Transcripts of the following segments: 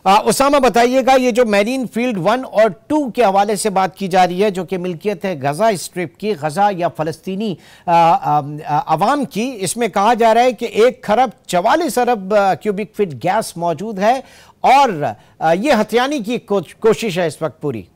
उसामा बताइएगा, ये जो मैरीन फील्ड 1 और 2 के हवाले से बात की जा रही है, जो कि मिल्कियत है गजा स्ट्रिप की, गजा या फलस्तीनी अवाम की, इसमें कहा जा रहा है कि 1 खरब 44 अरब क्यूबिक फीट गैस मौजूद है और ये हथियाने की कोशिश है इस वक्त पूरी।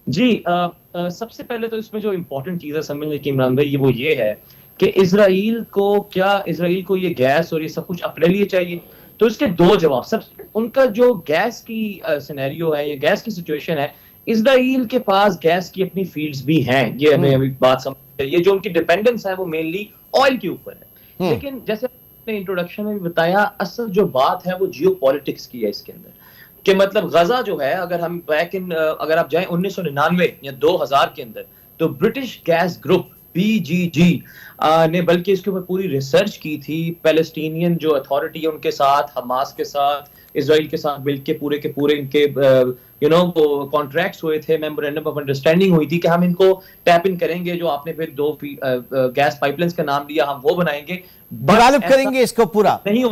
जी, सबसे पहले तो इसमें जो इम्पोर्टेंट चीज़ है समझने की इमरान भाई, वो ये है कि इसराइल को ये गैस और ये सब कुछ अपने लिए चाहिए? तो इसके दो जवाब। सब उनका जो गैस की सिनेरियो है, ये गैस की सिचुएशन है, इसराइल के पास गैस की अपनी फील्ड्स भी हैं, ये हमें अभी बात समझ चाहिए। जो उनकी डिपेंडेंस है वो मेनली ऑयल के ऊपर है। लेकिन जैसे आपने इंट्रोडक्शन में भी बताया, असल जो बात है वो जियोपॉलिटिक्स की है इसके अंदर, कि मतलब गजा जो है, अगर आप जाएं 1999 या 2000 के अंदर, तो ब्रिटिश गैस ग्रुप BGG ने बल्कि इसके ऊपर पूरी रिसर्च की थी। पैलेस्टीनियन जो अथॉरिटी है उनके साथ, हमास के साथ, इसराइल के साथ मिलकर पूरे के पूरे इनके वो कॉन्ट्रैक्ट्स हुए थे, मेमोरेंडम ऑफ अंडरस्टैंडिंग हुई थी कि हम इनको टैप इन करेंगे। जो आपने फिर 2 गैस पाइपलाइंस का नाम लिया, हम वो बनाएंगे, डेवलप करेंगे इसको पूरा। नहीं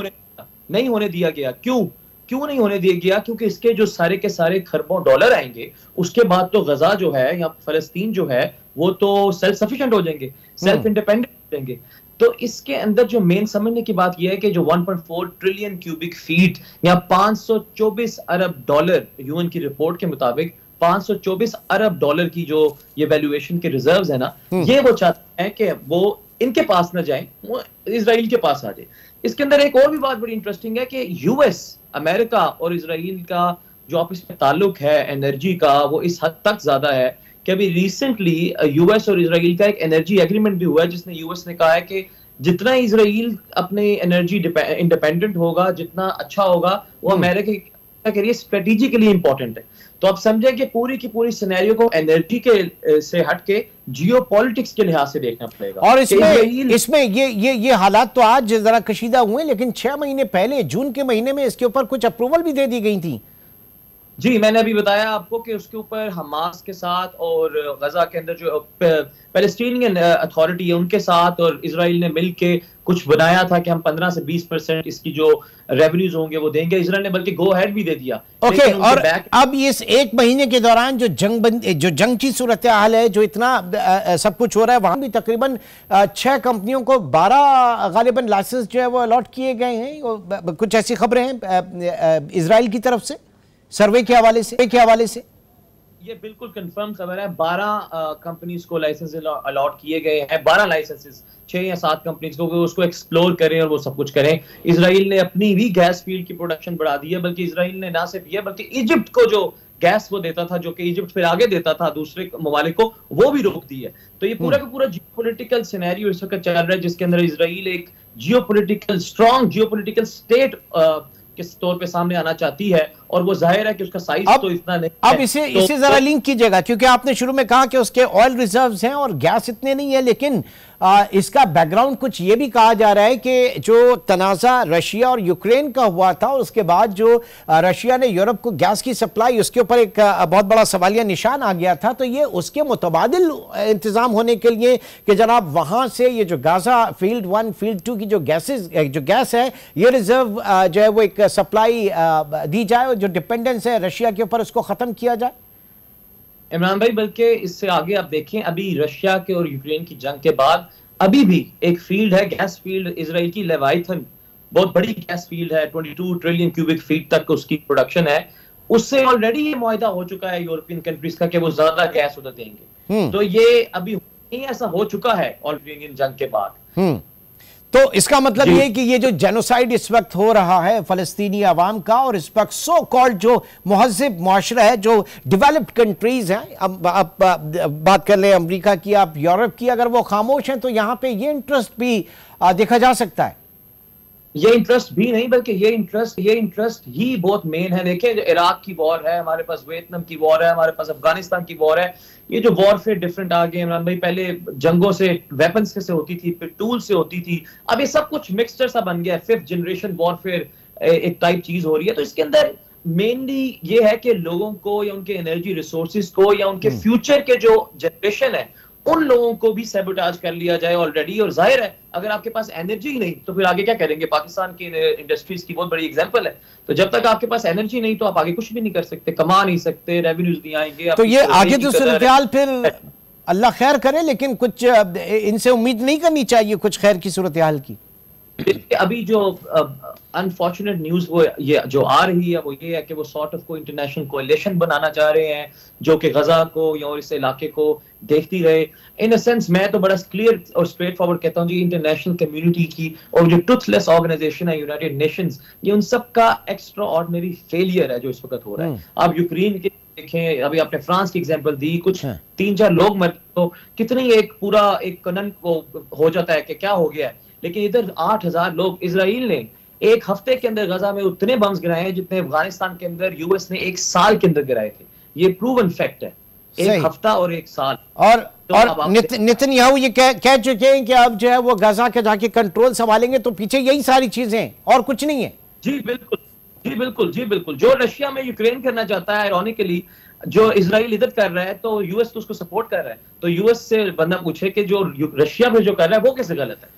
होने दिया गया। क्यों नहीं होने दिया गया? क्योंकि इसके जो सारे के सारे खरबों डॉलर आएंगे, उसके बाद तो गजा जो है या फलस्तीन जो है वो तो सेल्फ सफिशिएंट हो जाएंगे, सेल्फ इंडिपेंडेंट हो जाएंगे। तो इसके अंदर जो मेन समझने की बात यह है कि जो 1.4 ट्रिलियन क्यूबिक फीट या 524 अरब डॉलर, यूएन की रिपोर्ट के मुताबिक 524 अरब डॉलर की जो ये वैल्यूएशन के रिजर्व्स है ना, ये वो चाहते हैं कि वो इनके पास ना जाए, वो इजराइल के पास आ जाए। इसके अंदर एक और भी बात बड़ी इंटरेस्टिंग है कि यूएस, अमेरिका और इजराइल का जो आपस में ताल्लुक है एनर्जी का, वो इस हद तक ज्यादा है कि अभी रिसेंटली यूएस और इजराइल का एक एनर्जी एग्रीमेंट भी हुआ है, जिसने यूएस ने कहा है कि जितना इजराइल अपने एनर्जी इंडिपेंडेंट होगा, जितना अच्छा होगा, वो अमेरिका के लिए स्ट्रेटेजिकली इंपॉर्टेंट है। तो आप समझे कि पूरी की पूरी सिनेरियो को एनर्जी के से हट के जियोपॉलिटिक्स के लिहाज से देखना पड़ेगा। और इसमें ये हालात तो आज जरा कशीदा हुए, लेकिन 6 महीने पहले जून के महीने में इसके ऊपर कुछ अप्रूवल भी दे दी गई थी। जी, मैंने अभी बताया आपको कि उसके ऊपर हमास के साथ और गजा के अंदर जो पैलेस्टीनियन अथॉरिटी है उनके साथ और इजराइल ने मिलके कुछ बनाया था कि हम 15 से 20% इसकी जो रेवेन्यूज होंगे वो देंगे। इजराइल ने बल्कि गो अहेड भी दे दिया। ओके, और अब इस 1 महीने के दौरान जो जंग की सूरत हाल है, जो इतना सब कुछ हो रहा है, वहां भी तकरीबन 6 कंपनियों को 12 गालिबन लाइसेंस जो है वो अलॉट किए गए हैं। कुछ ऐसी खबरें हैं इजराइल की तरफ से सर्वे के हवाले से। ये बिल्कुल कंफर्म खबर है। 12 कंपनीज को लाइसेंस अलॉट किए गए हैं। 12 लाइसेंसेस, 6 या 7 कंपनीज को उसको एक्सप्लोर करें और वो सब कुछ करें। इजराइल ने अपनी भी गैस फील्ड की प्रोडक्शन बढ़ा दी है, बल्कि इजराइल ने ना सिर्फ ये बल्कि इजिप्ट को जो गैस वो देता था, जो कि इजिप्ट फिर आगे देता था दूसरे ममालिक को, वो भी रोक दी है। तो ये पूरा का पूरा जियोपॉलिटिकल सिनेरियो इस वक्त चल रहा है, जिसके अंदर इजराइल एक स्ट्रॉन्ग जियोपॉलिटिकल स्टेट किस तौर पे सामने आना चाहती है, और वो जाहिर है कि उसका साइज तो इतना नहीं है। अब इसे जरा लिंक कीजिएगा, क्योंकि आपने शुरू में कहा कि उसके ऑयल रिजर्व्स हैं और गैस इतने नहीं है, लेकिन इसका बैकग्राउंड कुछ ये भी कहा जा रहा है कि जो तनाज़ा रशिया और यूक्रेन का हुआ था, और उसके बाद जो रशिया ने यूरोप को गैस की सप्लाई, उसके ऊपर एक बहुत बड़ा सवालिया निशान आ गया था। तो ये उसके मुतबादिल इंतजाम होने के लिए कि जनाब वहां से ये जो गाजा फील्ड 1 फील्ड 2 की जो गैस है, ये रिजर्व जो है वो एक सप्लाई दी जाए, और जो डिपेंडेंस है रशिया के ऊपर उसको खत्म किया जाए। इमरान भाई, बल्कि इससे आगे आप देखें, अभी रशिया के और यूक्रेन की जंग के बाद अभी भी एक फील्ड है, गैस फील्ड इजराइल की, लेवाइथन, बहुत बड़ी गैस फील्ड है। 22 ट्रिलियन क्यूबिक फीट तक उसकी प्रोडक्शन है। उससे ऑलरेडी ये मुआहदा हो चुका है यूरोपियन कंट्रीज का कि वो ज्यादा गैस उधर देंगे। तो ये अभी ऐसा हो चुका है ऑलरेडी जंग के बाद। तो इसका मतलब ये कि ये जो जेनोसाइड इस वक्त हो रहा है फलस्तीनी अवाम का, और इस वक्त सो कॉल्ड जो मुहज़्ज़िब मुआशरा है, जो डेवलप्ड कंट्रीज हैं, अब आप बात कर लें अमेरिका की, आप यूरोप की, अगर वो खामोश हैं तो यहाँ पे ये इंटरेस्ट भी देखा जा सकता है। ये इंटरेस्ट भी नहीं, बल्कि ये इंटरेस्ट ही बहुत मेन है। देखें, इराक की वॉर है हमारे पास, वियतनाम की वॉर है हमारे पास, अफगानिस्तान की वॉर है। ये जो वॉरफेयर डिफरेंट आ गए इमरान भाई, पहले जंगों से वेपन्स से होती थी, फिर टूल से होती थी, अब ये सब कुछ मिक्सचर सा बन गया है। 5th जनरेशन वॉरफेयर एक टाइप चीज हो रही है। तो इसके अंदर मेनली ये है कि लोगों को या उनके एनर्जी रिसोर्सेज को या उनके फ्यूचर के जो जनरेशन है उन लोगों को भी सैबोटाज कर लिया जाए ऑलरेडी। और जाहिर है अगर आपके पास एनर्जी ही नहीं तो फिर आगे क्या करेंगे? पाकिस्तान की इंडस्ट्रीज की बहुत बड़ी एग्जांपल है। तो जब तक आपके पास एनर्जी नहीं तो आप आगे कुछ भी नहीं कर सकते, कमा नहीं सकते, रेवेन्यूज नहीं आएंगे। तो ये आगे तो सूरत-ए-हाल फिर अल्लाह खैर करे, लेकिन कुछ इनसे उम्मीद नहीं करनी चाहिए कुछ खैर की सूरत-ए-हाल की। अभी जो अनफॉर्चुनेट न्यूज वो ये जो आ रही है वो ये है कि वो सॉर्ट ऑफ कोई इंटरनेशनल कोalition बनाना चाह रहे हैं जो कि गजा को या और इस इलाके को देखती रहे। इन अ सेंस मैं तो बड़ा क्लियर और स्ट्रेट फॉरवर्ड कहता हूँ जी, इंटरनेशनल कम्युनिटी की और जो टूथलेस ऑर्गेनाइजेशन है यूनाइटेड नेशंस, ये उन सब का एक्स्ट्रा ऑर्डिनरी फेलियर है जो इस वक्त हो रहा है। आप यूक्रेन के देखें, अभी आपने फ्रांस की एग्जांपल दी, कुछ 3-4 लोग मर तो कितनी एक पूरा एक कनन को हो जाता है कि क्या हो गया है। लेकिन इधर 8,000 लोग, इजराइल ने एक हफ्ते के अंदर गजा में उतने बम्स गिराए हैं जितने अफगानिस्तान के अंदर यूएस ने एक साल के अंदर गिराए थे। ये प्रूवन फैक्ट है, एक हफ्ता और एक साल। और नेतन्याहू ये कह चुके हैं कि अब जो है वो गजा के जाके कंट्रोल संभालेंगे, तो पीछे यही सारी चीजें और कुछ नहीं है। जी बिल्कुल, जी बिल्कुल, जी बिल्कुल। जो रशिया में यूक्रेन करना चाहता है, आयरॉनिकली जो इजराइल इधर कर रहा है तो यूएस तो उसको सपोर्ट कर रहा है। तो यूएस से बंदा पूछे कि जो रशिया में जो कर रहा है वो कैसे गलत है?